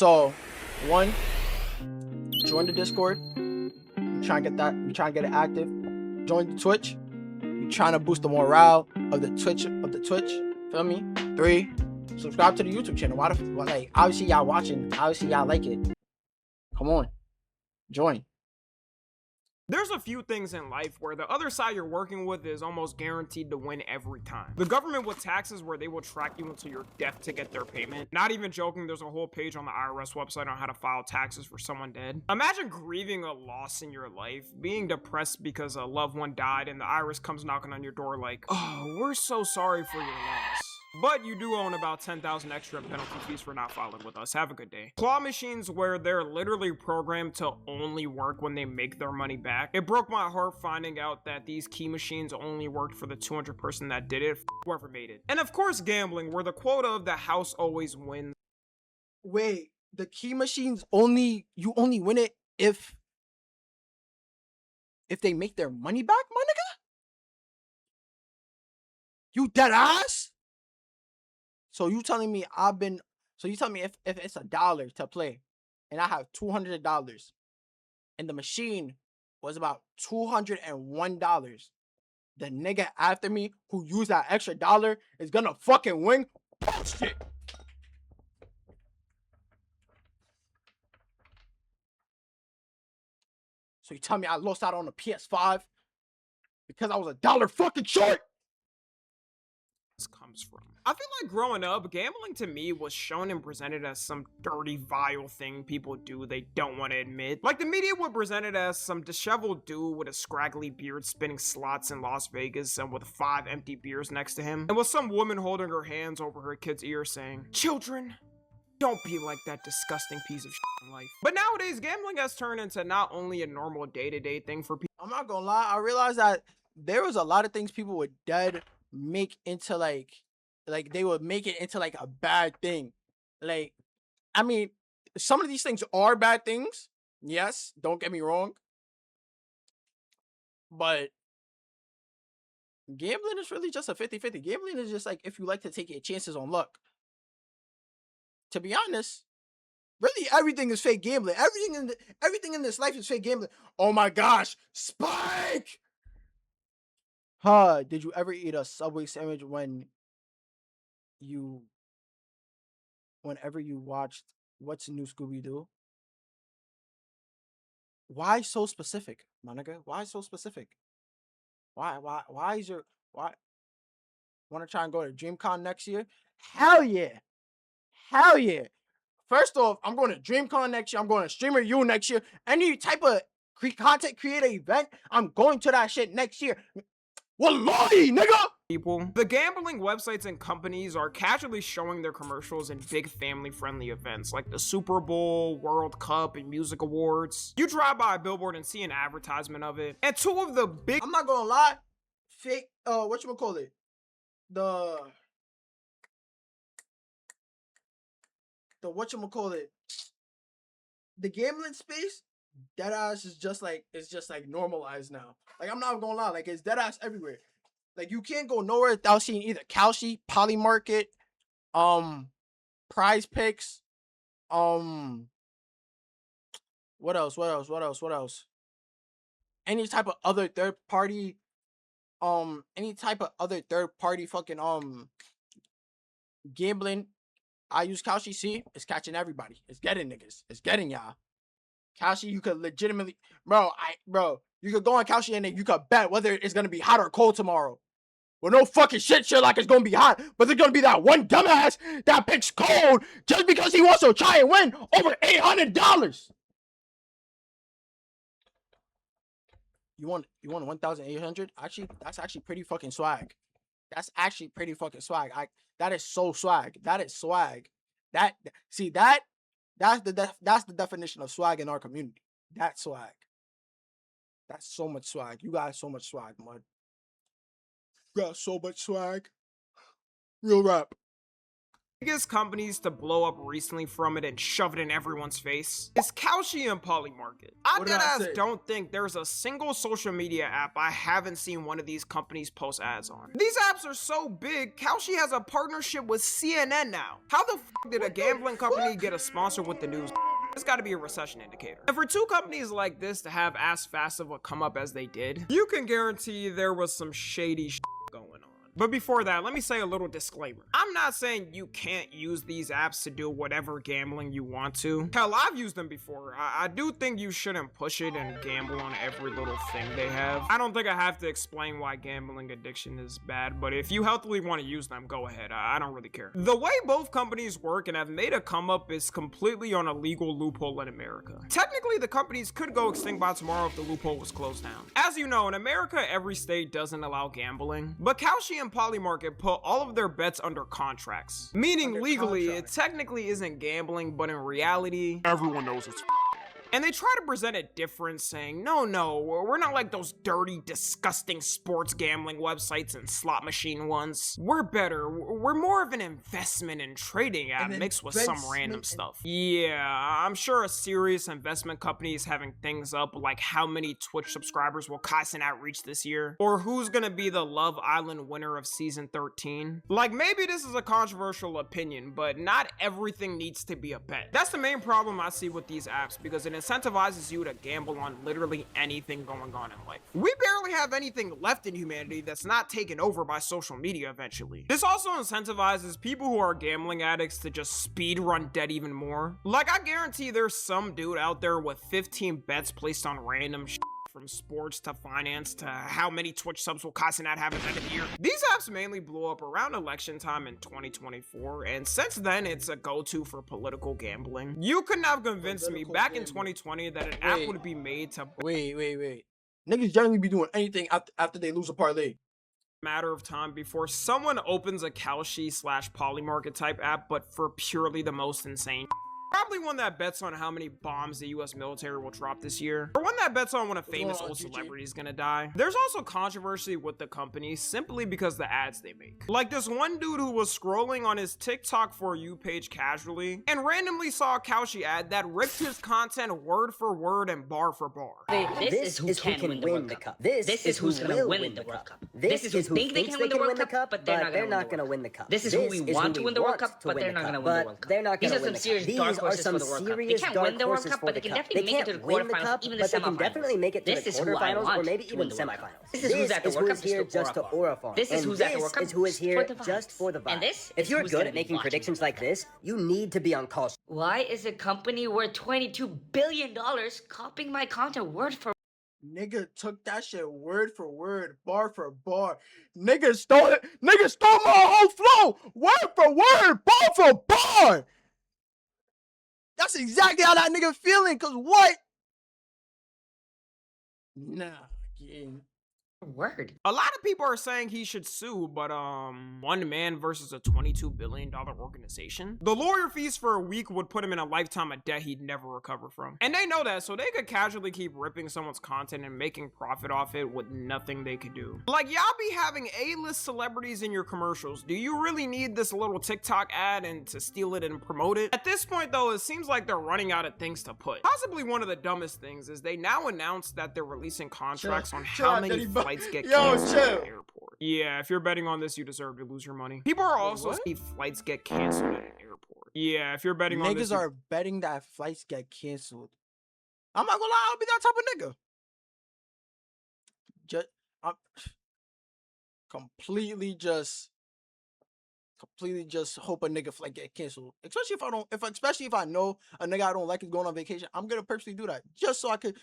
So, one, join the Discord. We try and get that. We try and get it active. Join the Twitch. We trying to boost the morale of the Twitch. Feel me? 3, subscribe to the YouTube channel. Like obviously y'all watching. Obviously y'all like it. Come on, join. There's a few things in life where the other side you're working with is almost guaranteed to win every time. The government with taxes where they will track you until your death to get their payment. Not even joking, there's a whole page on the IRS website on how to file taxes for someone dead. Imagine grieving a loss in your life, being depressed because a loved one died and the IRS comes knocking on your door like, oh, we're so sorry for your loss. But you do own about 10,000 extra in penalty fees for not filing with us. Have a good day. Claw machines where they're literally programmed to only work when they make their money back. It broke my heart finding out that these key machines only worked for the 200 person that did it. Whoever made it. And of course gambling, where the quota of the house always wins. Wait, the key machines you only win it if they make their money back, my nigga? You dead ass? So you telling me if it's $1 to play and I have $200 and the machine was about $201, the nigga after me who used that extra dollar is gonna fucking win? Bullshit. So you tell me I lost out on the PS5 because I was $1 fucking short? Comes from. I feel like growing up, gambling to me was shown and presented as some dirty, vile thing people do they don't want to admit. Like the media would present it as some disheveled dude with a scraggly beard spinning slots in Las Vegas and with 5 empty beers next to him, and with some woman holding her hands over her kid's ear saying, "Children, don't be like that disgusting piece of shit in life." But nowadays, gambling has turned into not only a normal day-to-day thing for people. I'm not gonna lie, I realized that there was a lot of things people would make into like they would make it into like a bad thing. Like, I mean, some of these things are bad things. Yes, don't get me wrong. But gambling is really just a 50-50. Gambling is just like if you like to take your chances on luck. To be honest, really everything is fake gambling. Everything in this life is fake gambling. Oh my gosh, Spike! Huh, did you ever eat a Subway sandwich whenever you watched What's New Scooby-Doo? Why so specific, my nigga? Why so specific? Why is your why wanna try and go to DreamCon next year? Hell yeah. Hell yeah. First off, I'm going to DreamCon next year. I'm going to Streamer U next year. Any type of content creator event, I'm going to that shit next year. Wallahi, nigga! People. The gambling websites and companies are casually showing their commercials in big family-friendly events like the Super Bowl, World Cup, and music awards. You drive by a billboard and see an advertisement of it. And two of the big— I'm not gonna lie, fake, whatchamacallit? The gambling space, deadass is just like, it's just like normalized now. Like, I'm not gonna lie, like it's deadass everywhere. Like, you can't go nowhere without seeing either Kalshi, Polymarket, Prize Picks, what else? Any type of other third party, fucking gambling. I use Kalshi. See, it's catching everybody. It's getting niggas. It's getting y'all. Kalshi, you could legitimately, bro, you could go on Kalshi and you could bet whether it's gonna be hot or cold tomorrow. Well, no fucking shit like it's gonna be hot, but there's gonna be that one dumbass that picks cold just because he wants to try and win over $800. You want 1,800? Actually, that's actually pretty fucking swag. That is so swag. That is swag. That's the definition of swag in our community. That's swag. That's so much swag. You got so much swag, mud. You got so much swag. Real rap. biggest companies to blow up recently from it and shove it in everyone's face is Kalshi and Polymarket. I What did I say? don't think there's a single social media app I haven't seen one of these companies post ads on. These apps are so big, Kalshi has a partnership with CNN now. How the f did a gambling company get a sponsor with the news? It's got to be a recession indicator. And for two companies like this to have as fast of a come up as they did, you can guarantee there was some shady shit going on. But before that, let me say a little disclaimer. I'm not saying you can't use these apps to do whatever gambling you want to. Hell, I've used them before. I do think you shouldn't push it and gamble on every little thing they have. I don't think I have to explain why gambling addiction is bad, but if you healthily want to use them, go ahead. I don't really care. The way both companies work and have made a come up is completely on a legal loophole in America. Technically, the companies could go extinct by tomorrow if the loophole was closed down. As you know, in America, every state doesn't allow gambling, but Kalshi and Polymarket put all of their bets under contracts. Meaning Under legally, contract. it technically isn't gambling, but in reality, everyone knows it's and they try to present it different, saying, no, we're not like those dirty, disgusting sports gambling websites and slot machine ones. We're better. We're more of an investment and trading app An mixed with some investment random and- stuff. Yeah, I'm sure a serious investment company is having things up like how many Twitch subscribers will Kai Cenat reach this year, or who's gonna be the Love Island winner of season 13. Like, maybe this is a controversial opinion, but not everything needs to be a bet. That's the main problem I see with these apps, because it incentivizes you to gamble on literally anything going on in life. We barely have anything left in humanity that's not taken over by social media eventually. This also incentivizes people who are gambling addicts to just speed run debt even more. Like, I guarantee there's some dude out there with 15 bets placed on random shit, from sports to finance to how many Twitch subs will Kai Cenat have at the end of the year. These apps mainly blew up around election time in 2024, and since then it's a go-to for political gambling. You couldn't have convinced me Political back in gambling. 2020 that an app Wait. would be made to Wait. Niggas generally be doing anything after they lose a parlay. matter of time before someone opens a Kalshi/Polymarket type app, but for purely the most insane. Probably one that bets on how many bombs the US military will drop this year, or one that bets on when a famous on, old GG? celebrity is gonna die. There's also controversy with the company simply because the ads they make. Like this one dude who was scrolling on his TikTok For You page casually and randomly saw a Kalshi ad that ripped his content word for word and bar for bar. This is who can win the World Cup. This is who's going to win the World Cup. This is who think they can win the World Cup, but they're not going to win the Cup. This is who we want to win the World Cup, but they're not going to win the World Cup. They're not These gonna are win some the cup. serious These dark are horses some for the World Cup. They serious can't dark win the World horses Cup, for but the they can cup. definitely make it to the win the quarterfinals, cup, even the but they can semifinals. definitely make it to This the is who I quarterfinals or want maybe to even win the World semifinals. Cup. This is who's at the This World is Cup who's here just to just to Orafarm. This is And who's at the World Cup This is who is here for the vibes. just for the vibes. And this If is you're who's good gonna at be making watching predictions the like this, you need to be on call. Why is a company worth $22 billion copying my content word for Nigga took that shit word for word, bar for bar. Nigga stole it. Nigga stole my whole flow, word for word, bar for bar. That's exactly how that nigga feeling. Cause what? Nah, again. word? A lot of people are saying he should sue, but one man versus a $22 billion organization? The lawyer fees for a week would put him in a lifetime of debt he'd never recover from. And they know that, so they could casually keep ripping someone's content and making profit off it with nothing they could do. Like, y'all be having A-list celebrities in your commercials. Do you really need this little TikTok ad and to steal it and promote it? At this point though, it seems like they're running out of things to put. Possibly one of the dumbest things is they now announced that they're releasing contracts on chill how out, many Diddy, bro. flights get Yo, canceled at chill. the airport. Yeah, if you're betting on this, you deserve to lose your money. People are also what? saying flights get canceled at an airport. Yeah, if you're betting on this, Niggas are betting that flights get canceled. I'm not gonna lie, I'll be that type of nigga. I'm completely just hope a nigga flight get canceled. Especially if I know a nigga I don't like is going on vacation, I'm gonna purposely do that just so I could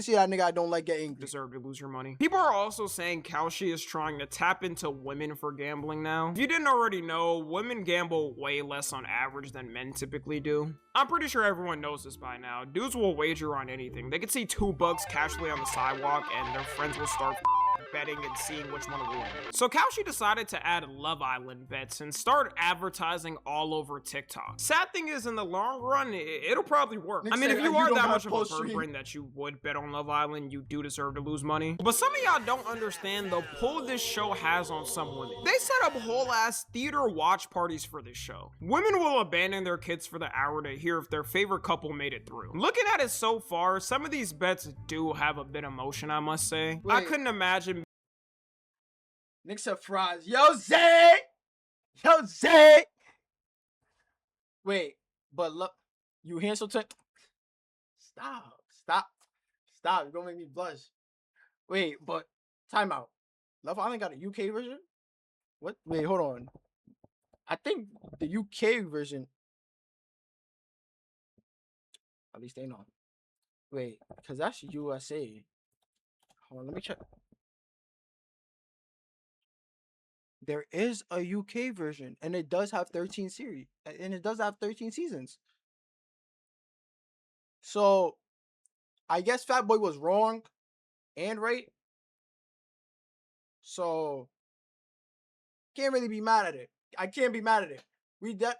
see that nigga I don't like get angry. deserve to lose your money. People are also saying Kalshi is trying to tap into women for gambling now. If you didn't already know, women gamble way less on average than men typically do. I'm pretty sure everyone knows this by now. Dudes will wager on anything. They could see $2 casually on the sidewalk and their friends will start betting and seeing which one will win. So Kalshi decided to add Love Island bets and start advertising all over TikTok. Sad thing is, in the long run, it'll probably work. I mean, if you are that much of a bird brain that you would bet on Love Island, you do deserve to lose money. But some of y'all don't understand the pull this show has on some women. They set up whole ass theater watch parties for this show. Women will abandon their kids for the hour to hear if their favorite couple made it through. Looking at it so far, some of these bets do have a bit of motion, I must say. I couldn't imagine. Nick said fries. Yo, Zay! Yo, Zay! Wait, but look, you Hanselton? Stop. You're gonna make me blush. Wait, but time out. Love Island got a UK version? What? Wait, hold on. I think the UK version. At least they know. Wait, because that's USA. Hold on, let me check. There is a UK version, and it does have 13 series, and it does have 13 seasons. So, I guess Fatboy was wrong and right. So, can't really be mad at it. I can't be mad at it. We dead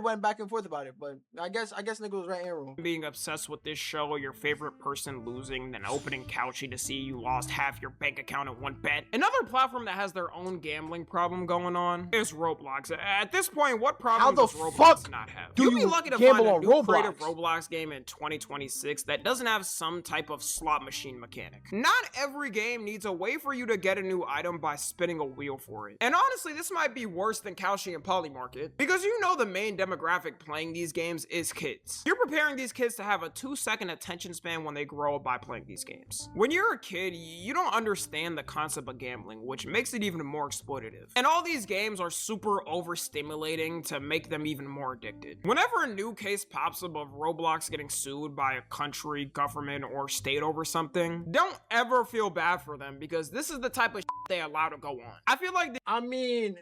went back and forth about it, but I guess nigga was right and wrong. Being obsessed with this show or your favorite person losing, then opening Kalshi to see you lost half your bank account in one bet. Another platform that has their own gambling problem going on is Roblox. At this point, what problem does Roblox not have? You'd be lucky to find a new creative Roblox game in 2026 that doesn't have some type of slot machine mechanic. Not every game needs a way for you to get a new item by spinning a wheel for it. And honestly, this might be worse than Kalshi and Polymarket, because you know the main demographic playing these games is kids. You're preparing these kids to have a 2-second attention span when they grow up by playing these games. When you're a kid, you don't understand the concept of gambling, which makes it even more exploitative. And all these games are super overstimulating to make them even more addicted. Whenever a new case pops up of Roblox getting sued by a country, government, or state over something, don't ever feel bad for them, because this is the type of shit they allow to go on. I feel like I mean,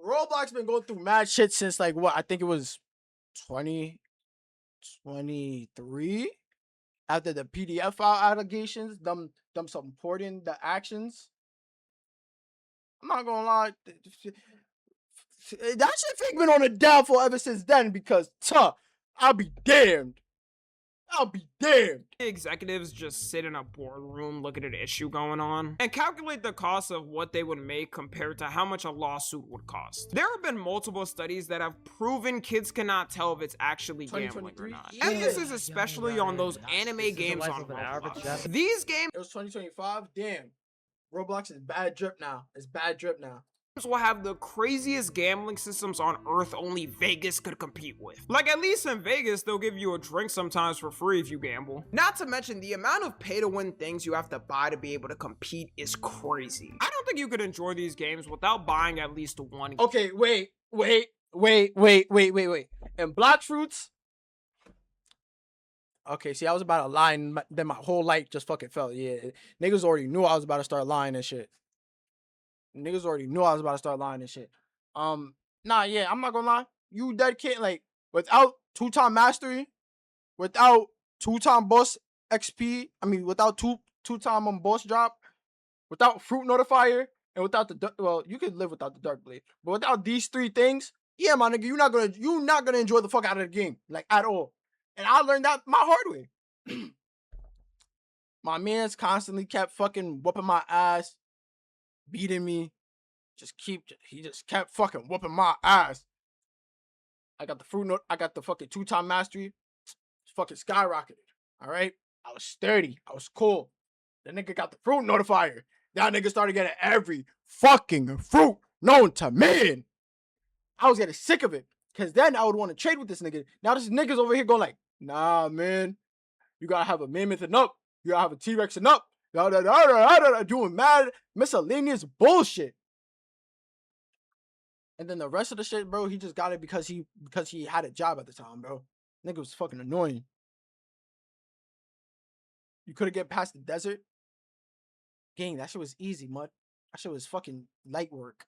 Roblox been going through mad shit since like what? I think it was 2023 after the PDF file allegations, them supporting the actions. I'm not gonna lie, that shit been on the downfall ever since then, because I'll be damned. Executives just sit in a boardroom looking at an issue going on and calculate the cost of what they would make compared to how much a lawsuit would cost. There have been multiple studies that have proven kids cannot tell if it's actually gambling or not. And this is especially on those anime games on Roblox. These games, it was 2025. Damn, Roblox is bad drip now. It's bad drip now. Will have the craziest gambling systems on earth only Vegas could compete with. Like, at least in Vegas, they'll give you a drink sometimes for free if you gamble. Not to mention, the amount of pay-to-win things you have to buy to be able to compete is crazy. I don't think you could enjoy these games without buying at least one. Okay, wait. And Blox Fruits. Okay, see, I was about to lie, and then my whole light just fucking fell. Yeah, niggas already knew I was about to start lying and shit. Niggas already knew I was about to start lying and shit. Nah, yeah, I'm not gonna lie. You dead kid, like, without 2-time mastery, without 2-time boss XP, without two-time boss drop, without fruit notifier, and without the, well, you could live without the dark blade, but without these 3 things, yeah, my nigga, you're not gonna enjoy the fuck out of the game, like, at all. And I learned that my hard way. My man's constantly kept fucking whooping my ass, beating me. He just kept fucking whooping my ass. I got the fruit note. I got the fucking 2-time mastery. It's fucking skyrocketed. All right. I was sturdy. I was cool. The nigga got the fruit notifier. That nigga started getting every fucking fruit known to man. I was getting sick of it, because then I would want to trade with this nigga. Now this nigga's over here going like, nah, man, you gotta have a mammoth and up. You gotta have a T-Rex and up. Doing mad miscellaneous bullshit. And then the rest of the shit, bro, he just got it because he had a job at the time, bro. Nigga was fucking annoying. You couldn't get past the desert. Gang, that shit was easy, mud. That shit was fucking light work.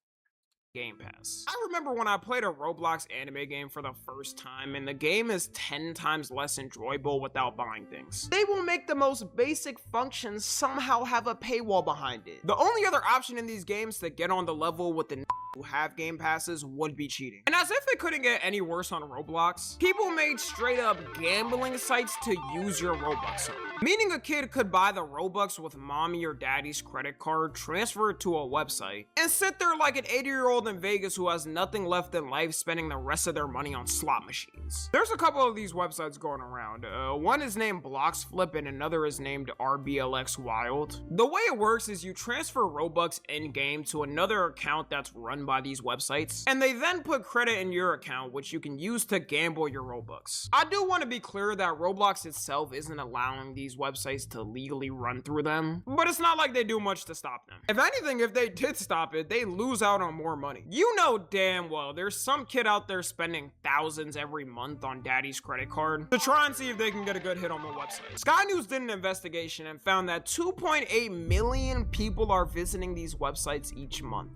Game Pass. I remember when I played a Roblox anime game for the first time, and the game is 10 times less enjoyable without buying things. They will make the most basic functions somehow have a paywall behind it. The only other option in these games to get on the level with the who have game passes would be cheating. And as if it couldn't get any worse on Roblox, people made straight up gambling sites to use your Robux on. Meaning a kid could buy the Robux with mommy or daddy's credit card, transfer it to a website, and sit there like an 80-year-old in Vegas who has nothing left in life spending the rest of their money on slot machines. There's a couple of these websites going around. One is named Bloxflip and another is named RBLX Wild. The way it works is you transfer Robux in-game to another account that's run by these websites, and they then put credit in your account, which you can use to gamble your Robux. I do want to be clear that Roblox itself isn't allowing these websites to legally run through them, but it's not like they do much to stop them. If anything, if they did stop it, they lose out on more money. You know damn well there's some kid out there spending thousands every month on daddy's credit card to try and see if they can get a good hit on the website. Sky News did an investigation and found that 2.8 million people are visiting these websites each month.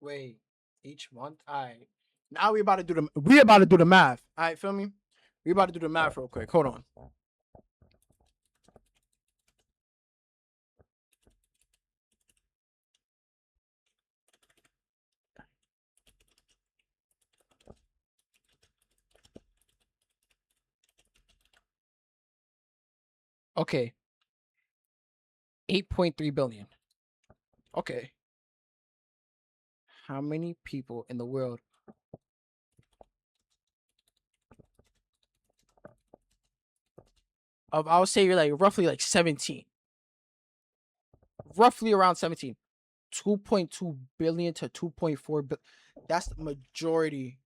Wait, each month? Alright. Now we about to do the math. Alright, feel me? We about to do the math real quick. Hold on. Okay. 8.3 billion. Okay. How many people in the world I would say like roughly like 17. Roughly around 17. 2.2 billion to 2.4 billion. That's the majority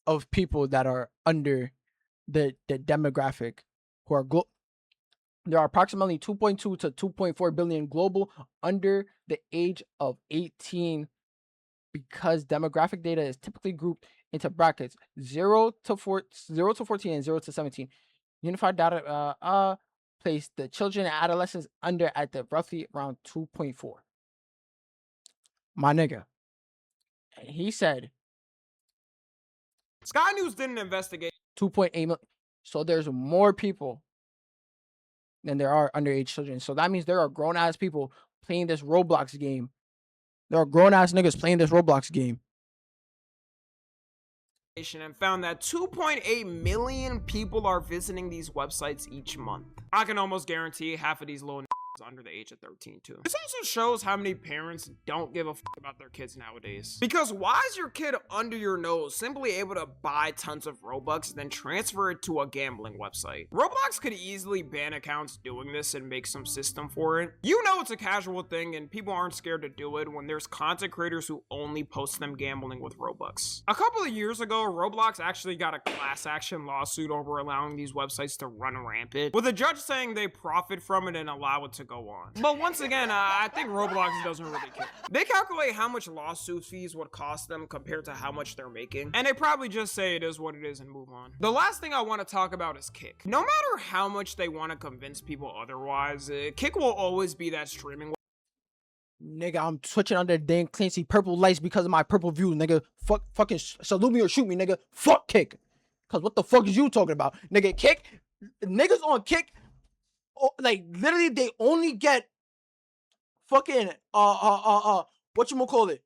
of people that are under the demographic who are there are approximately 2.2 to 2.4 billion global under the age of 18 because demographic data is typically grouped into brackets 0 to 14 and 0 to 17. Unified data placed the children and adolescents under at the roughly around 2.4. My nigga. He said Sky News did an investigation. 2.8 million. So there's more people than there are underage children. So that means there are grown ass people playing this Roblox game. There are grown ass niggas playing this Roblox game. And found that 2.8 million people are visiting these websites each month. I can almost guarantee half of these little under the age of 13 too. This also shows how many parents don't give a fuck about their kids nowadays. Because why is your kid under your nose simply able to buy tons of Robux and then transfer it to a gambling website? Roblox could easily ban accounts doing this and make some system for it. You know it's a casual thing and people aren't scared to do it when there's content creators who only post them gambling with Robux. A couple of years ago, Roblox actually got a class action lawsuit over allowing these websites to run rampant, with a judge saying they profit from it and allow it to go on. But once again, I think Roblox doesn't really care. They calculate how much lawsuit fees would cost them compared to how much they're making, and they probably just say it is what it is and move on. The last thing I want to talk about is Kick. No matter how much they want to convince people otherwise, Kick will always be that streaming. Nigga, I'm twitching under Dan Clancy purple lights because of my purple view, nigga. Fucking salute me or shoot me, nigga. Fuck Kick. Cause what the fuck is you talking about? Nigga, Kick, niggas on Kick, like literally they only get fucking whatchamacallit,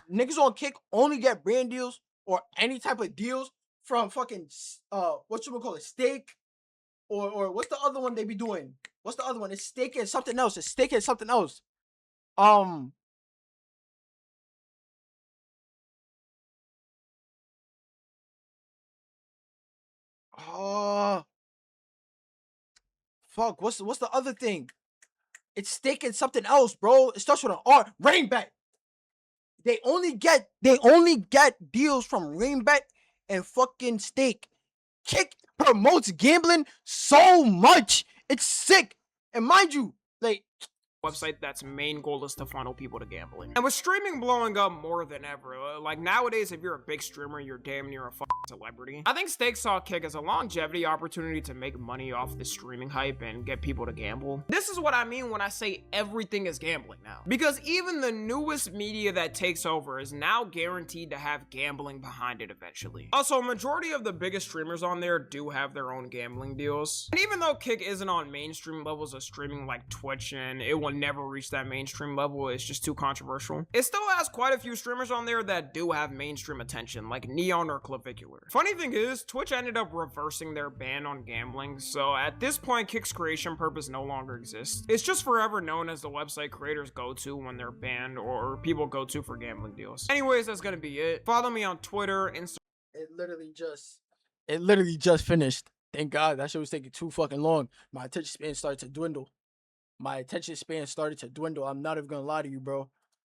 niggas on Kick only get brand deals or any type of deals from fucking whatchamacallit, Stake or what's the other one they be doing? What's the other one? It's Stake and something else. It's Stake and something else. Fuck, what's the other thing? It's Stake and something else, bro. It starts with an R. Rainbet. They only get deals from Rainbet and fucking Stake. Kick promotes gambling so much. It's sick. And mind you, like, website that's main goal is to funnel people to gambling. And with streaming blowing up more than ever, like nowadays, if you're a big streamer, you're damn near a celebrity. I think Stakes saw Kick as a longevity opportunity to make money off the streaming hype and get people to gamble. This is what I mean when I say everything is gambling now. Because even the newest media that takes over is now guaranteed to have gambling behind it eventually. Also, a majority of the biggest streamers on there do have their own gambling deals. And even though Kick isn't on mainstream levels of streaming like Twitch, and it will never reach that mainstream level, it's just too controversial, it still has quite a few streamers on there that do have mainstream attention, like Neon or Clavicular. Funny thing is, Twitch ended up reversing their ban on gambling, so at this point, Kick's creation purpose no longer exists. It's just forever known as the website creators go to when they're banned or people go to for gambling deals. Anyways, that's gonna be it. Follow me on Twitter, Instagram. It literally just finished. Thank God, that shit was taking too fucking long. My attention span started to dwindle. I'm not even gonna lie to you, bro.